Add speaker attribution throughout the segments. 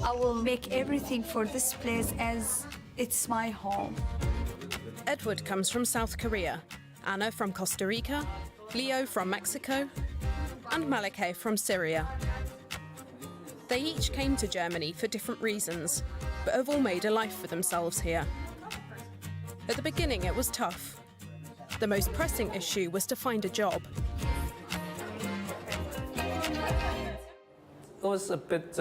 Speaker 1: I will make everything for this place as it's my home.
Speaker 2: Edward comes from South Korea, Anna from Costa Rica, Leo from Mexico, and Malake from Syria. They each came to Germany for different reasons, but have all made a life for themselves here. At the beginning, it was tough. The most pressing issue was to find a job.
Speaker 3: It was a bit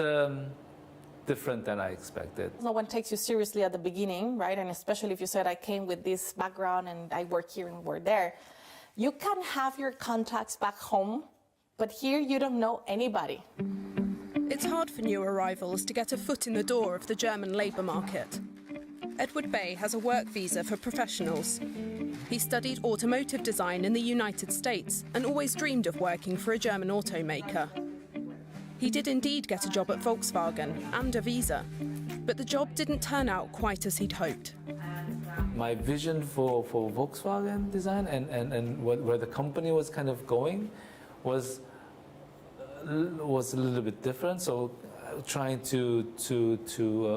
Speaker 3: different than I expected.
Speaker 4: No one takes you seriously at the beginning, right? And especially if you said, I came with this background and I work here and work there. You can have your contacts back home, but here you don't know anybody.
Speaker 2: It's hard for new arrivals to get a foot in the door of the German labour market. Edward Bay has a work visa for professionals. He studied automotive design in the United States and always dreamed of working for a German automaker. He did indeed get a job at Volkswagen and a visa, but the job didn't turn out quite as he'd hoped.
Speaker 3: My vision for Volkswagen design and where the company was kind of going was a little bit different, so trying to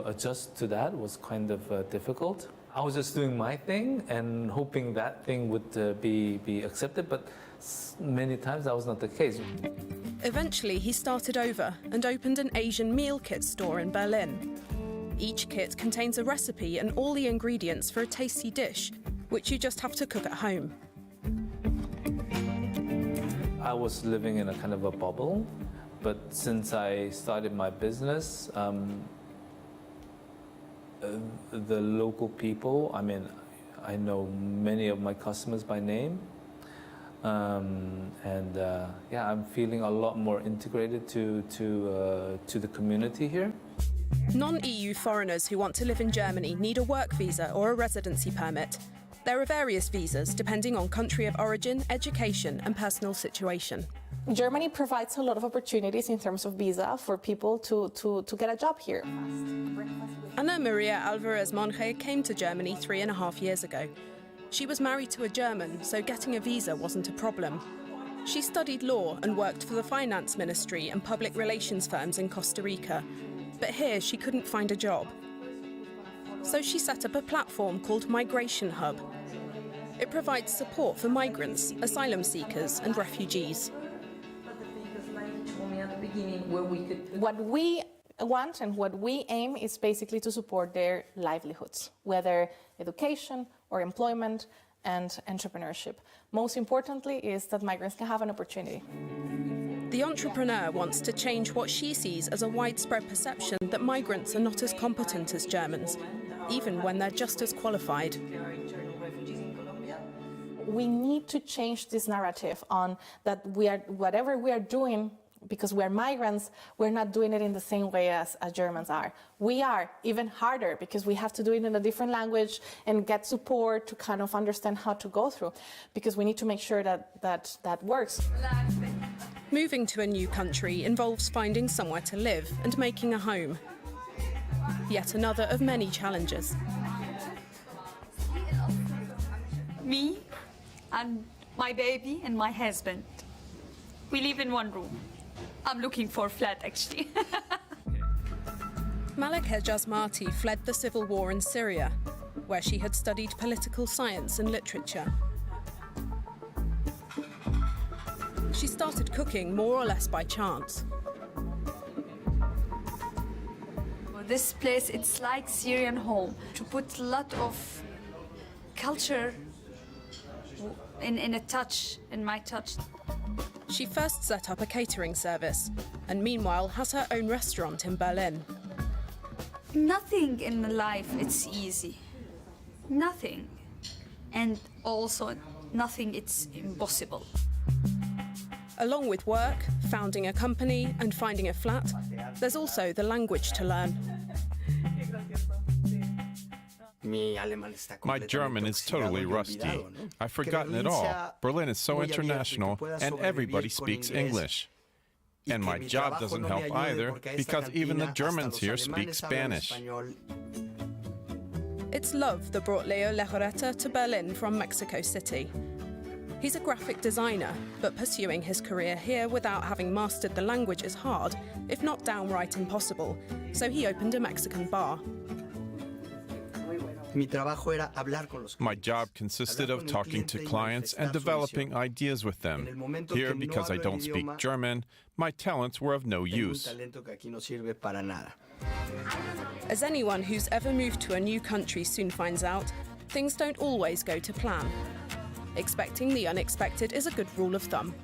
Speaker 3: adjust to that was kind of difficult. I was just doing my thing and hoping that thing would be accepted, but many times that was not the case.
Speaker 2: Eventually, he started over and opened an Asian meal kit store in Berlin. Each kit contains a recipe and all the ingredients for a tasty dish, which you just have to cook at home.
Speaker 3: I was living in a kind of a bubble, but since I started my business, the local people, I mean, I know many of my customers by name, yeah, I'm feeling a lot more integrated to the community here.
Speaker 2: Non-EU foreigners who want to live in Germany need a work visa or a residency permit. There are various visas depending on country of origin, education and personal situation.
Speaker 4: Germany provides a lot of opportunities in terms of visa for people to get a job here.
Speaker 2: Ana Maria Alvarez Monge came to Germany 3.5 years ago. She was married to a German, so getting a visa wasn't a problem. She studied law and worked for the finance ministry and public relations firms in Costa Rica. But here she couldn't find a job. So she set up a platform called Migration Hub. It provides support for migrants, asylum seekers and refugees.
Speaker 4: What we want and what we aim is basically to support their livelihoods, whether education or employment and entrepreneurship. Most importantly is that migrants can have an opportunity.
Speaker 2: The entrepreneur wants to change what she sees as a widespread perception that migrants are not as competent as Germans, even when they're just as qualified.
Speaker 4: We need to change this narrative on that whatever we are doing, because we're migrants, we're not doing it in the same way as Germans are. We are even harder because we have to do it in a different language and get support to kind of understand how to go through, because we need to make sure that works.
Speaker 2: Moving to a new country involves finding somewhere to live and making a home. Yet another of many challenges.
Speaker 1: Me and my baby and my husband. We live in one room. I'm looking for a flat, actually.
Speaker 2: Malake Jazmati fled the civil war in Syria, where she had studied political science and literature. She started cooking more or less by chance.
Speaker 1: This place, it's like Syrian home. To put a lot of culture in my touch.
Speaker 2: She first set up a catering service and meanwhile has her own restaurant in Berlin.
Speaker 1: Nothing in life it's easy. Nothing. And also nothing it's impossible.
Speaker 2: Along with work, founding a company and finding a flat, there's also the language to learn.
Speaker 5: My German is totally rusty. I've forgotten it all. Berlin is so international, and everybody speaks English. And my job doesn't help either, because even the Germans here speak Spanish.
Speaker 2: It's love that brought Leo Legorreta to Berlin from Mexico City. He's a graphic designer, but pursuing his career here without having mastered the language is hard, if not downright impossible, so he opened a Mexican bar.
Speaker 5: My job consisted of talking to clients and developing ideas with them. Here, because I don't speak German, my talents were of no use.
Speaker 2: As anyone who's ever moved to a new country soon finds out, things don't always go to plan. Expecting the unexpected is a good rule of thumb.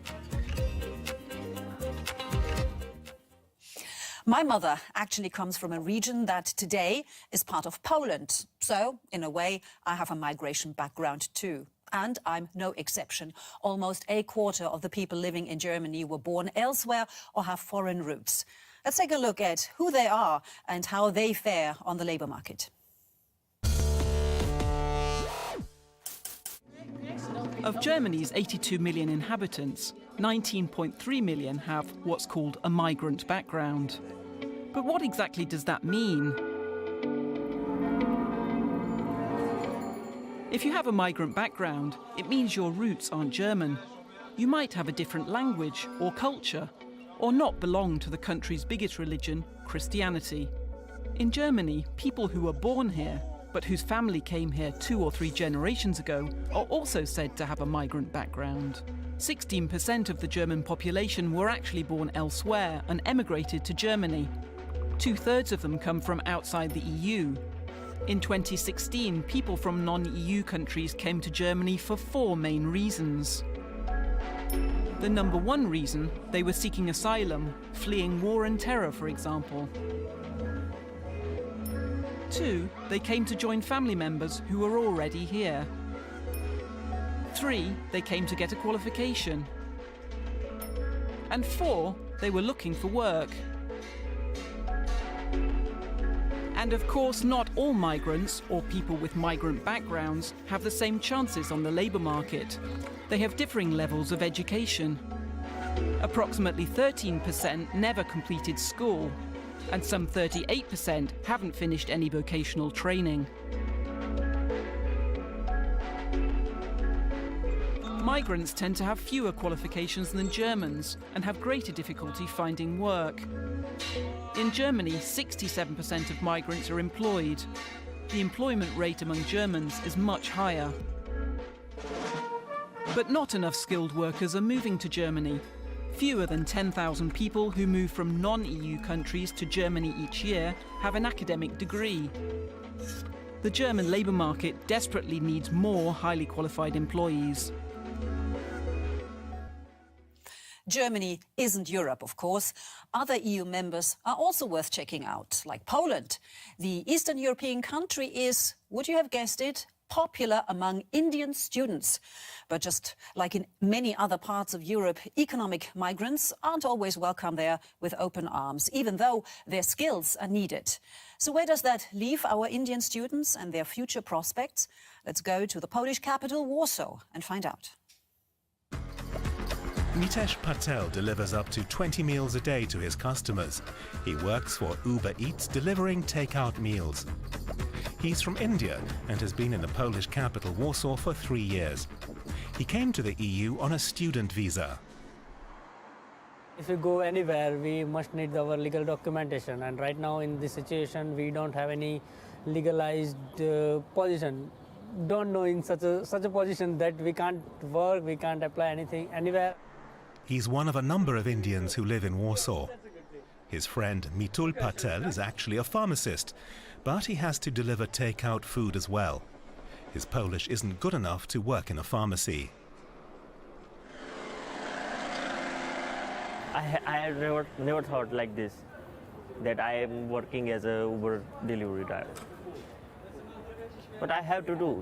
Speaker 6: My mother actually comes from a region that today is part of Poland. So, in a way, I have a migration background too. And I'm no exception. Almost a quarter of the people living in Germany were born elsewhere or have foreign roots. Let's take a look at who they are and how they fare on the labour market.
Speaker 7: Of Germany's 82 million inhabitants, 19.3 million have what's called a migrant background. But what exactly does that mean? If you have a migrant background, it means your roots aren't German. You might have a different language or culture, or not belong to the country's biggest religion, Christianity. In Germany, people who were born here, but whose family came here 2 or 3 generations ago, are also said to have a migrant background. 16% of the German population were actually born elsewhere and emigrated to Germany. 2/3 of them come from outside the EU. In 2016, people from non-EU countries came to Germany for 4 main reasons. The number one reason, they were seeking asylum, fleeing war and terror, for example. 2, they came to join family members who were already here. 3, they came to get a qualification. And 4, they were looking for work. And of course, not all migrants or people with migrant backgrounds have the same chances on the labour market. They have differing levels of education. Approximately 13% never completed school, and some 38% haven't finished any vocational training. Migrants tend to have fewer qualifications than Germans and have greater difficulty finding work. In Germany, 67% of migrants are employed. The employment rate among Germans is much higher. But not enough skilled workers are moving to Germany. Fewer than 10,000 people who move from non-EU countries to Germany each year have an academic degree. The German labour market desperately needs more highly qualified employees.
Speaker 6: Germany isn't Europe, of course. Other EU members are also worth checking out, like Poland. The Eastern European country is, would you have guessed it, popular among Indian students. But just like in many other parts of Europe, economic migrants aren't always welcome there with open arms, even though their skills are needed. So where does that leave our Indian students and their future prospects? Let's go to the Polish capital, Warsaw, and find out.
Speaker 8: Mitesh Patel delivers up to 20 meals a day to his customers. He works for Uber Eats, delivering takeout meals. He's from India and has been in the Polish capital, Warsaw, for 3 years. He came to the EU on a student visa.
Speaker 9: If we go anywhere, we must need our legal documentation. And right now in this situation, we don't have any legalized position. Don't know in such a position that we can't work, we can't apply anything anywhere.
Speaker 8: He's one of a number of Indians who live in Warsaw. His friend Mitul Patel is actually a pharmacist, but he has to deliver takeout food as well. His Polish isn't good enough to work in a pharmacy.
Speaker 10: I never thought like this, that I am working as a Uber delivery driver. But I have to do.